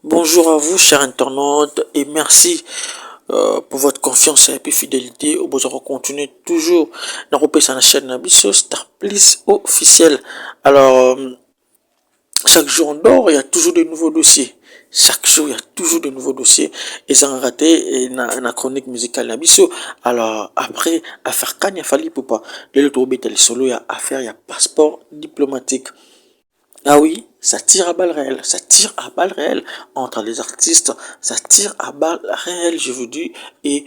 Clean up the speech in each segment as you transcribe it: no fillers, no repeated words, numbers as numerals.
Bonjour à vous, chers internautes, et merci pour votre confiance et puis fidélité. Vous aurez continué toujours dans la chaîne Nabiso Star Plus officiel. Alors, chaque jour on dort, il y a toujours de nouveaux dossiers. Chaque jour, il y a toujours de nouveaux dossiers. Et ça a raté une chronique musicale Nabiso. Alors, après, affaire Kanye Fali Poupa, le Tour solo, il y a affaire, il y a passeport diplomatique. Ah oui, ça tire à balles réelles, ça tire à balles réelles entre les artistes, ça tire à balles réelles, je vous dis, et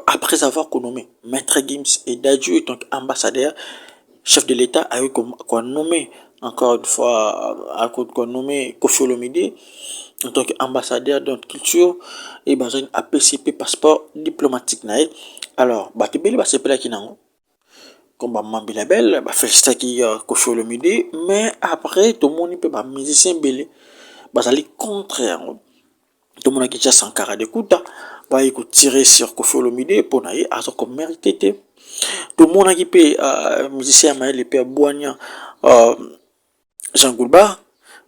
après avoir nommé Maître Gims et Dadju en tant qu'ambassadeur, chef de l'État a eu qu'on nommé, encore une fois, qu'on nommé Kofi Olomide en tant qu'ambassadeur de notre culture, et bah, j'ai un APCP passeport diplomatique. Alors, bah, tu peux c'est pas là qui n'a comme Mambi Label, bah, félicité qui Kofi Olomide, mais après, tout le monde peut, bah, musicien belé, bah, ça l'est contraire. Tout le monde qui déjà Sankara d'écoute, bah, il tirer sur Kofi Olomide pour naïe, à ce qu'on mérite. Tout le monde qui peut, musicien Maël, peut Boignan, Jean Goulba,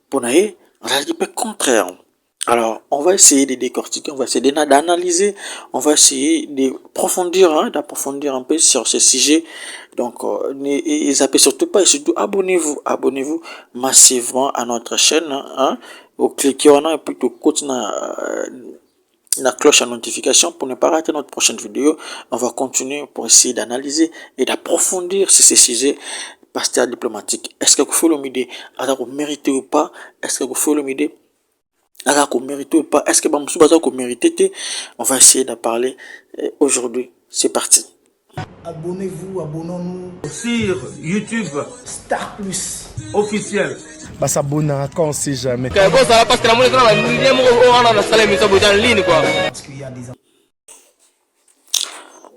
pour naïe, ça qui peut contraire. Alors, on va essayer de décortiquer, on va essayer d'analyser, on va essayer d'approfondir un peu sur ce sujet. Donc, ne zappez surtout pas et surtout abonnez-vous massivement à notre chaîne. Hein, cliquez on a et puis continuez la cloche à notification pour ne pas rater notre prochaine vidéo. On va continuer pour essayer d'analyser et d'approfondir ces sujets pasteur diplomatique. Est-ce que Kofi Olomide a mérité ou pas? Est-ce que Kofi Olomide alors qu'on mérite ou pas, est-ce que Bamsou Baza qu'on mérite? On va essayer d'en parler aujourd'hui. C'est parti. Abonnez-vous, abonnons-nous sur YouTube Star Plus officiel. Bah s'abonner quand on sait jamais. parce qu'il y a des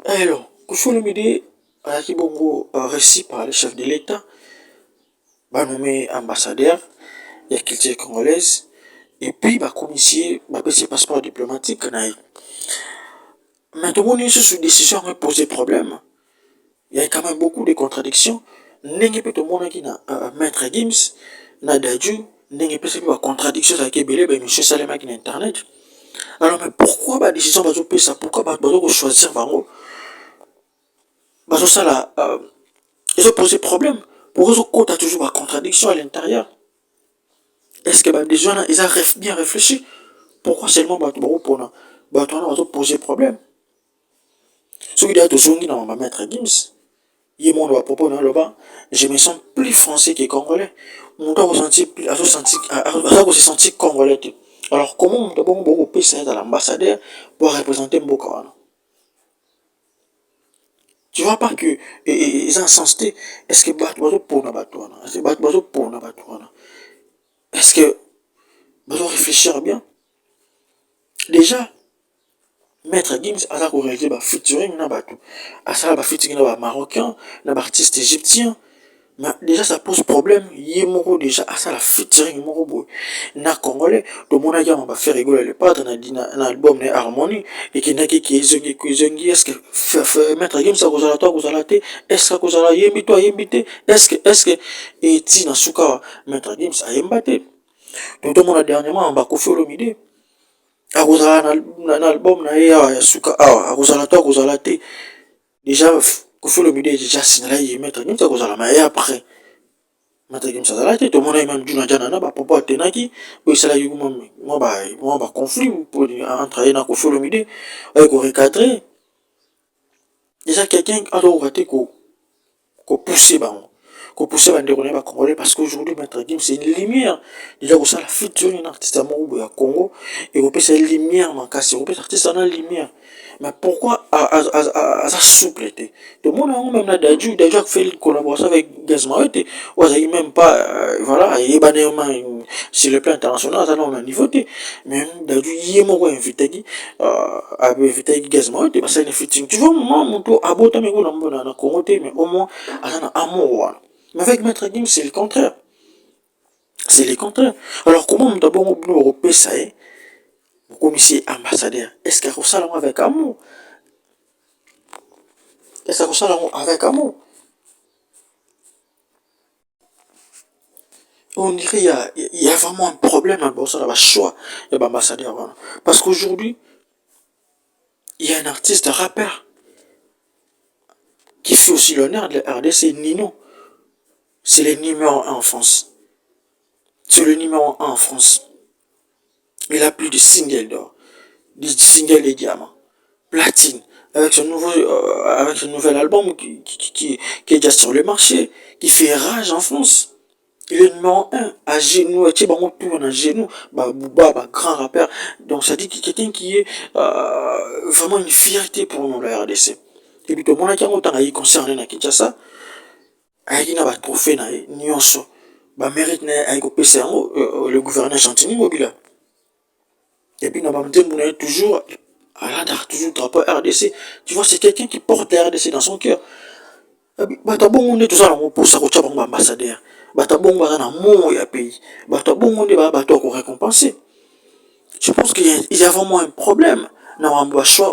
Alors, Kofi Olomide a qui bongo reçu par le chef de l'État, bah nommé ambassadeur, il y a culture congolaise, et puis bah commissaire, bah ses passeports diplomatiques. Mais tout le monde est sous décision a posé problème. Il y a quand même beaucoup de contradictions. N'est-ce pas tout le monde qui n'a Maître Gims, n'a Dadju, n'est-ce pas cette contradiction avec Ebele, ben monsieur Salema qui n'a internet. Alors mais pourquoi bah décision va faire ça? Pourquoi bah choisir bango? Bah ça là, ils ont posé problème. Pour eux, il y a toujours une contradiction à l'intérieur. Est-ce que bah, des gens ils ont bien réfléchi? Pourquoi seulement bah pour bah toi on a posé problème? Ce qui doit toujours dans ma Maître Gims. Je me sens plus français que congolais. On doit se sentir congolais. Alors comment on doit beaucoup payer à l'ambassadeur pour représenter Mboka? Tu vois pas que ils ont sensé, est-ce que Batouazo pour Nabatouana? Est-ce que Batouazo pour Nabatouana? Est-ce que Batouazo réfléchir bien? Déjà, Maître Gims a réalisé un featuring na Batou. A ça, featuring na Marocain, na artiste égyptien. Mais déjà, ça pose problème. Yemoro déjà, à ça, la featuring moro boy. Na Congolais, le monde a dit, on va faire rigoler les pattes, on a album, na harmonie, et qui n'a qui est est-ce que, Maître Gims, ça vous a la toi, vous a la té, est-ce que vous a la yembi, toi, yembité, est-ce que, et ti, na souka, Maître Gims, a yembate. Donc, tout le monde dernièrement, on va Kofi Olomide. A vous a un album, na ya souka, a vous a la toi, vous a la té. Déjà, Kofi Olomide déjà signalé Maître Gims ça kozala mais après Maître Gims ça là tout le monde même Juna Jana na ba popo tenaki oui ça là moi ba conflit entre na Kofi Olomide et ko recadrer déjà quelqu'un a doit rater ko pousser ba qu'on poussait à ndeko congolais parce qu'aujourd'hui Maître Gims c'est une lumière déjà que ça la future un artiste à mon Congo et qu'on peut c'est une lumière man casse on peut artiste en lumière mais pourquoi à ça souple tout le monde a même là Dadju a fait une collaboration avec Gazmaoui ou ça même pas voilà il est banément sur le plan international ça on a niveau même Dadju y est mon invité qui a invité Gazmaoui parce que c'est une featuring tu vois moi mon tour à bout mais on a Congo mais au moins à ça amour mais avec Maître Gims, c'est le contraire. C'est le contraire. Alors, comment on d'abord européen ça est, commissaire ambassadeur, est-ce qu'il y a ça avec amour? Est-ce qu'il y a ça avec amour? On dirait qu'il y a vraiment un problème à ça va choix et ambassadeur. Parce qu'aujourd'hui, il y a un artiste, un rappeur, qui fait aussi l'honneur de la RDC, Nino. C'est le numéro 1 en France. C'est le numéro 1 en France. Il a plus de singles d'or, des singles de diamants, platine, avec son nouvel album qui est déjà sur le marché, qui fait rage en France. Il est numéro 1 à genoux, et on tourne à genoux, Booba, grand rappeur. Donc ça dit qu'il y a quelqu'un qui est vraiment une fierté pour nous, la RDC. Et puis tout le monde qui a autant à concerné na Kinshasa, ayaki na ba trophée na ye nyonso ba mérite na ayiko pesa yango le gouverneur Chantini Mobila. Et puis na ba mtembu na toujours toujours drapeau RDC. Tu vois, c'est quelqu'un qui porte la RDC dans son cœur. Bata bongo nde tozala ngo posa ko tshaba ngo ambassadeur. Bata bongo baza na mo ya pays. Bata bongo nde ba bato ko récompenser. Je pense qu'il y a vraiment un problème na mambo choix.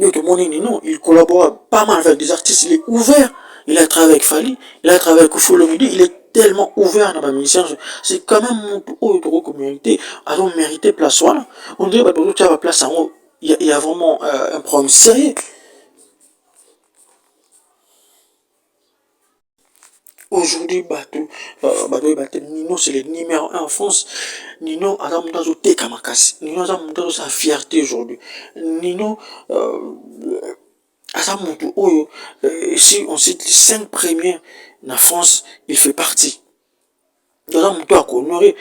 Tout le monde dit non, il collabore pas mal avec des artistes, il est ouvert. Il a travaillé avec Fali, il a travaillé avec Kofi Olomide, il est tellement ouvert dans la musicien. C'est quand même mon autre communauté, alors mérité place. Voilà. On dirait que tu as place en haut. Il y a vraiment un problème sérieux. Aujourd'hui, Nino, c'est le numéro 1 en France. Nino, Adam Dazo Tekamakasi. Nino, Adam Dazo, sa fierté aujourd'hui. Nino, si on cite les 5 premiers en France, il fait partie. Dans mon tour à honorer.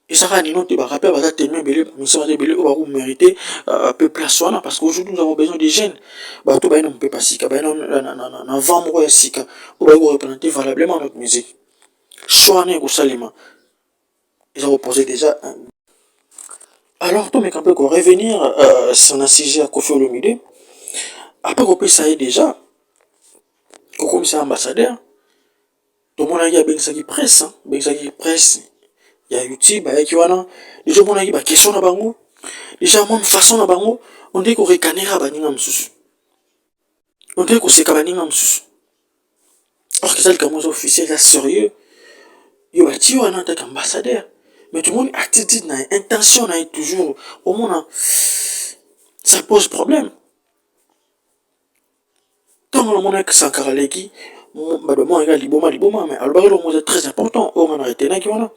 Et ça va Nino te rappeler, va tellement belé, mais ça va te belé, on va mériter peu place parce qu'aujourd'hui nous avons besoin de jeunes. Bah tout on peut pas sika, bah non vendre sika, on va représenter valablement notre musique. Choisir au salima. Ils ont reposé déjà. Alors tout mais quand on peut revenir sur un sujet à Kofi Olomide. Après qu'on ça y est déjà, comme c'est ambassadeur, tout le monde a bien ça qui presse, bien ça qui presse. Il y a YouTube, il y a les gens qui ont des questions na bango. Déjà mon façon na bango, on dit qu'on recanera baninga msusu. On dit qu'on se kabaninga msusu. Or que ça le camouflage officiel là sérieux. Yo ba ti wana tant ambassadeur. Mais tout le monde attitude na intention na toujours au monde ça pose problème. Tant le monde que Sankara Leki, moi liboma mais alors le mot est très important. On a arrêté na ki wana.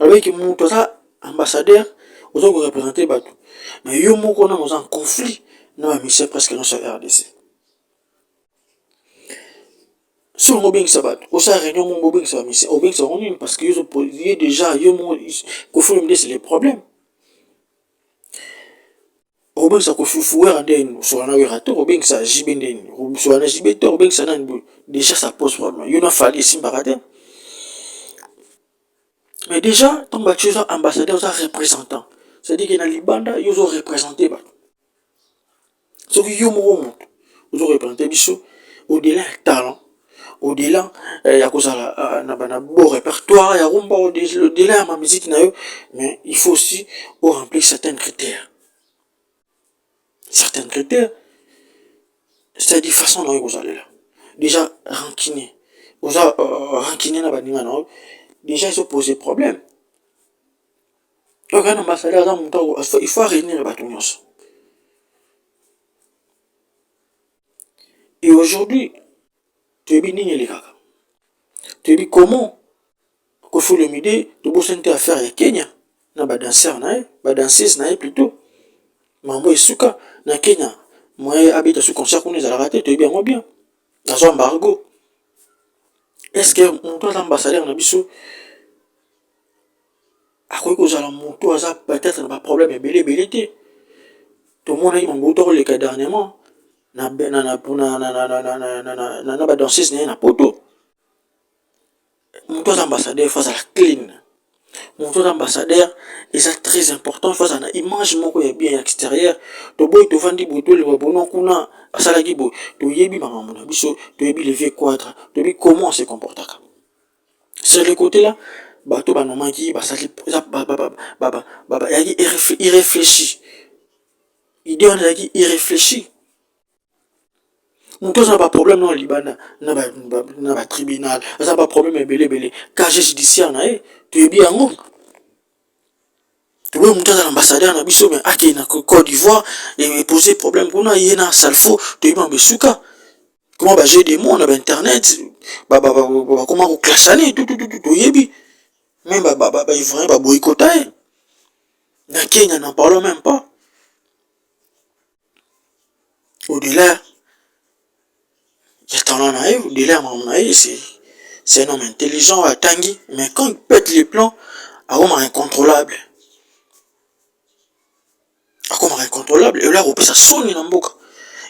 Alors que mon toza ambassadeur vous avez représenté Batou. Mais yo moko na en conflit na ba mission presque dans ce RDC. Sur le bien ça bat, au sa réunion mon bien ça mission, au bien ça on parce que yo posé déjà yo mo conflit c'est les problèmes. Au bien ça ko fouer andé sur na wirato, au bien ça jibende, sur na jibeto, au bien ça déjà ça pose problème. Yo na fallu simbarate. Mais déjà, tant que tu es ambassadeur, tu es représentant. C'est-à-dire que dans Libanda, ils ont représenté. Ce qui est mon monde, ils ont représenté au-delà du talent, au-delà, il y a un beau répertoire, il y a au-delà de ma musique, mais il faut aussi remplir certains critères. Certains critères, c'est-à-dire façon dont vous allez là. Déjà, rancunier. Vous avez rancunier dans la déjà, ils ont posé problème. Donc, un ambassadeur, il faut réunir les bâtons. Et aujourd'hui, tu es bien les gars. Tu es bien comment Kofi Olomide, tu as affaire à Kenya. Na ba danseur ba danseuse plutôt. Mambo Isuka na Kenya. Moi, habite sur concert qu'on les a raté, tu es bien bien. Dans son embargo. Est-ce que mon toi l'ambassadeur na biso à quoi que j'allais mon toi ça peut-être pas problème et belé tout le monde a eu mon bouton le cas dernièrement na ba danseuse na poto mon toi ambassadeur face à la clean mon toi ambassadeur et c'est très important face à une image mon ko bien extérieur to boy to vandi bouton le bonon kuna asala ki bo to yebi ba mon biso to yebi le V4 to yebi comment se comporter. Sur le côté là, bateau banoma qui irréfléchi. Idée on a dit irréfléchi. Nous n'a pas problème dans le Liban, n'a pas tribunal, n'a pas problème belé. Cage judiciaire na tu es bien en oui, mon ambassadeur na biso mais ake na Côte d'Ivoire et poser problème kuna yena salfo to yima besuka comment ba j'ai des mots on a internet comment ko classaner tout yebi même ivoirien ba boycotter na Kenya n'en parlons même pas au-delà il y a talent naïf au-delà mon naïf c'est un homme intelligent à Tanguy mais quand il pète les plans à homme incontrôlable comme incontrôlable et là ça sonne dans boca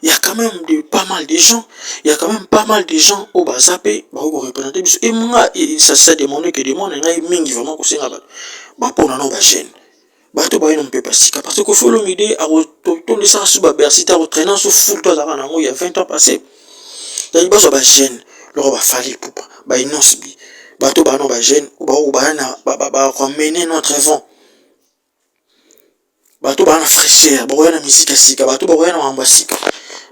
il y a quand même pas mal de gens au bazapé ba ko représenter biso et moi ça demandé que demande ngai mingi vraiment ko senga ba pour na no ba jeune ba to ba ino mpe pasika parce que faut l'omide a to ça sous ba Bercy ta retraînant sous full toi dans nango il y a 20 ans passé donc ba so ba jeune le ba fali poupa ba inonce bi ba to ba no ba jeune ba na ba mener notre vent bato bana fraîcheur boya na musique asika bato boya na mambo asika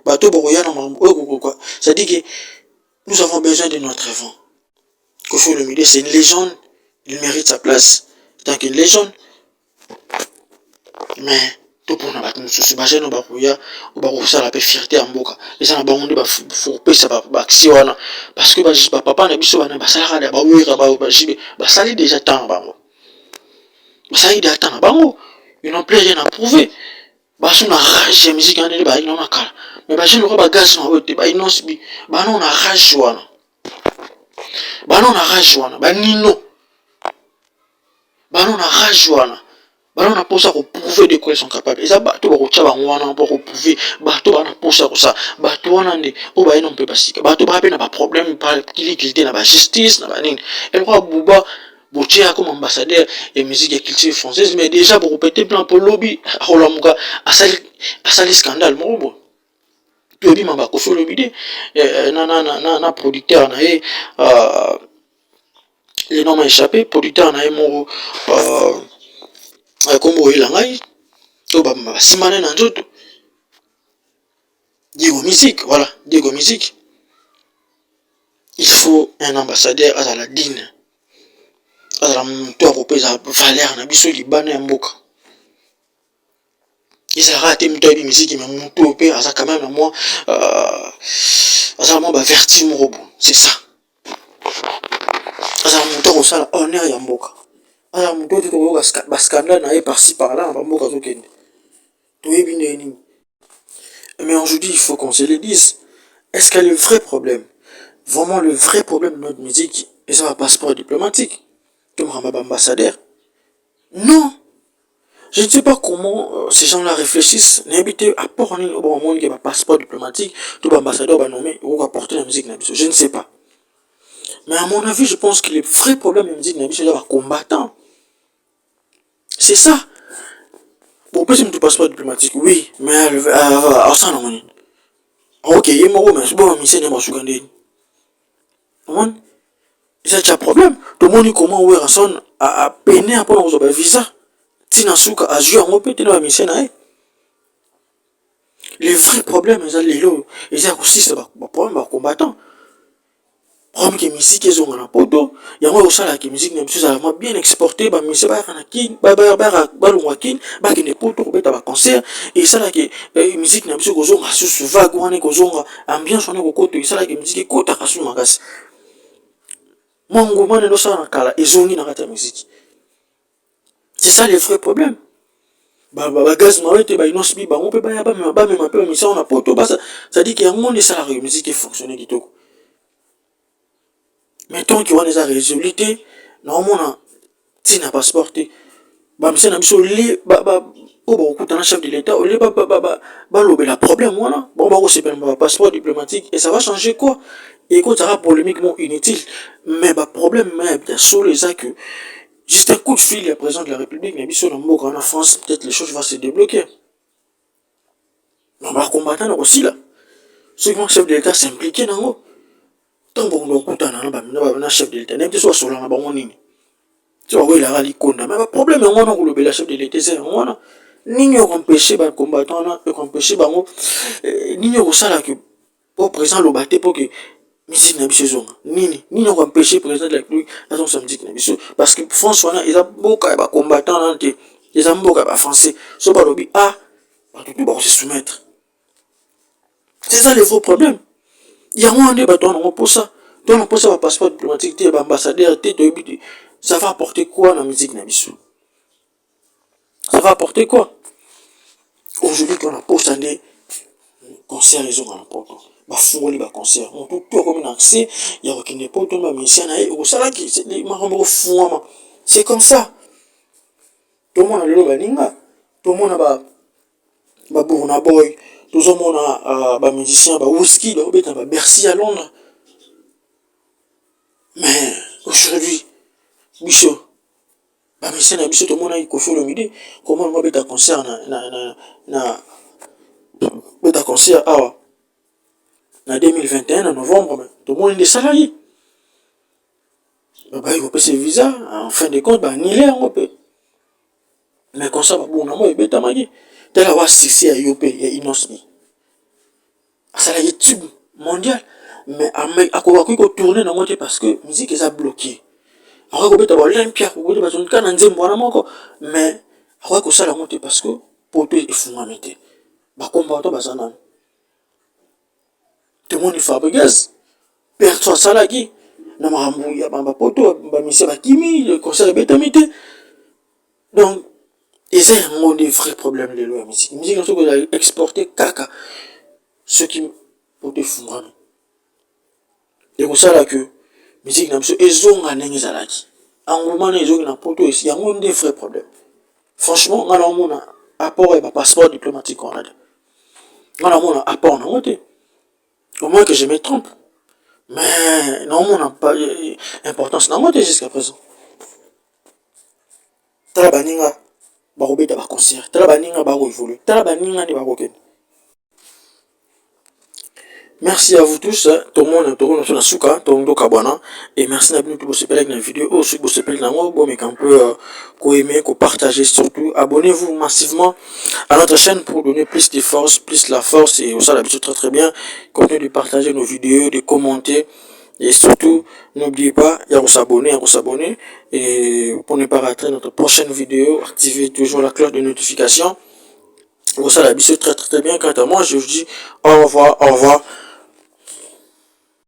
bato boya na mambo quoi ça dit que nous avons besoin de notre vent Kofi Olomide c'est une légende il mérite sa place tant qu'une légende mais tout pour na bato mususu ba jeune ba koya ba ko sala pe fierté ya mboka eza na bango nde ba faut pesa ba action wana parce que ba papa na biso bana ba sala ba wira ba jibe ba sali déjà tant bango ba sali déjà tant bango ils n'ont plus rien à prouver. Baso na rage ya musique ane ba ina makala. Mais ba jeune ko ba gaz na wote ba inonce bi. Ba non na rage wana. Ba non na rage wana. Ba nino. Ba non na rage wana. Ba non na posa ko prouver de quoi ils sont capables. Et ça ba to ba ko tcha ba wana pour ko prouver. Ba to ba na posa ko ça. Ba to wana nde o ba ina mpe basika. Ba to ba pe na ba problème par l'illégalité na ba justice na ba nini. Elle croit Bouba Boutier comme ambassadeur et musique et culture française, mais déjà pour répéter plein pour lobby, à sali scandale, mon bon. Tu as dit, ma Kofi Olomide, na producteur, les noms m'ont échappé, producteur, mon, comme il a dit, tu vas simaner dans tout. Diego musique, voilà, Diego musique. Il faut un ambassadeur à la digne. Azala mutu akopesa valeur na biso libana ya mboka ezalaka te mutu ayebi misiki me mutu mpe aza quand même na mwa azala mwa baverti moko bo c'est ça azala mutu akosala honneur ya mboka azala mutu oyo tokoyoka bascandale na ye parci parla na bamboka azokende toyebi ndenge nini mais aujourd'hui il faut qu'on se le dise est-ce que le vrai problème vraiment le vrai problème de notre musique eza ba passeport diplomatique comme un ambassadeur. Non, je ne sais pas comment ces gens-là réfléchissent. N'habitez à part au moment qui a un passeport diplomatique, tout ambassadeur va nommer ou va porter la musique. Je ne sais pas. Mais à mon avis, je pense que le vrai problème de la musique, c'est un combattant. C'est ça. Bon, peut-être que passeport diplomatique, oui, mais à ça, non. Ok, il y a un bon, mais c'est un bon. C'est un problème. Tout le monde comment on a peiné à prendre un visa. Tina souka a joué en opé, tina mission. Le vrai problème, c'est aussi ce problème de combattant. Problème que musique est en poto. Il y a moi aussi la musique n'est plus bien exportée. Bah musique bah kanakin, bah longwakin, bah qui n'est pas tout bête à concert. Et ça là que musique n'est plus qu'aux sous vague ou qu'aux ambiance on est au côté. Et ça là que musique est côté à sous magas. Mongo man no ça na kala ezongi na kata musique. C'est ça le vrai problème. Ba gaz mawete ba inonce bi ba on peut ba ya ba même peu mission on a poto ba ça dit qu'il y a un monde ça la musique est fonctionner kitoko. Mettons qu'il y a des résolutés normalement tina passeport ba mission na biso le ba o ba okuta na chef de l'état o le ba lobela problème wana bon ba ko se ba passeport diplomatique et ça va changer quoi? Et quand ça sera polémiquement inutile, mais le problème, bien sûr, c'est que juste un coup de fil, le président de la République, mais bien en France, peut-être les choses vont se débloquer. On va combattre aussi là. Ceux qui ont chef de l'État s'impliquer dans eux. Tant qu'on doit écouter un chef de l'État, même si soit sur la banque, tu vois, il a rallye contre. Mais le problème, c'est que le chef de l'État, c'est que ni on empêcher les combattants, empêcher ni on ça là que au présent le battre pour que musique na biso zonga nini on empêcher président de la République à son samedi na biso parce que François il a beaucoup de combattants là Les amboka ba français, so ba lobi ah, ba tout ba se soumettre. C'est ça le vrai problème. Il y a un des bâtons pour ça. Donc on pose un passeport diplomatique, un ambassadeur, ça va apporter quoi dans la musique Nabisu? Ça va apporter quoi? Aujourd'hui qu'on a posté concert les gens important. Bah fongoli ba concert. On tout comme un accès, il y a aucun époque on va mission na au sala qui c'est les marambos fou. C'est comme ça. Tout le monde a le baninga, tout le monde a ba Burna Boy, tout le monde a ba musicien, ba whisky, ba Bercy à Londres. Mais aujourd'hui, bicho, ba musicien na bicho tout le monde a eu Koffi Olomide. Comment on va mettre un concert na concert ah en 2021 en novembre, tout le monde est salarié. Bah, il va payer ses visas, en fin de compte, bah, annuler un peu. Mais comme ça, bah, bon, on a eu bêta magi. Tel a succès à Yopé, il y a Inosmi. Ça la YouTube mondial. Mais à quoi qu'on tourne dans le parce que la musique est bloquée. Alors qu'on peut avoir l'Olympia, on peut avoir un canard, mais à quoi qu'on ça la monter parce que pour tout, il faut en mettre. Bah, combattant, bah, ça n'a. Tout le monde est fabriqué. Personne ça là qui. Na marambu ya bamba poto ba mise ba kimi le concert betamite donc ils ont des vrais problèmes les lois musique musique surtout que exporter kaka ce qui peut fondre et pour ça là que musique na biso ezonga ndenge ezalaki engouement ezonga na poto ici y a des vrais problèmes franchement ngala mona apport et passeport diplomatique on a ngala mona apport na moté au moins que je me trompe. Mais non, on n'a pas d'importance dans le monde jusqu'à présent. Talabaninga, barobeta ba concert. Talabaninga, baro évolue. Talabaninga, ne baroken. Merci à vous tous. Tout le monde, tout le monde, Suka, tout le monde, Kabana. Et merci d'avoir vu cette vidéo. Aussi, vous s'appelle Nango. Bon, mais qu'on peut aimer, partager surtout. Abonnez-vous massivement à notre chaîne pour donner plus de force, plus la force. Et ça, l'habitude très très bien. Continuez de partager nos vidéos, de commenter. Et surtout, n'oubliez pas, il y a à s'abonner. Et pour ne pas rater notre prochaine vidéo, activez toujours la cloche de notification. Ça, l'habitude très très bien. Quant à moi, je vous dis au revoir, au revoir.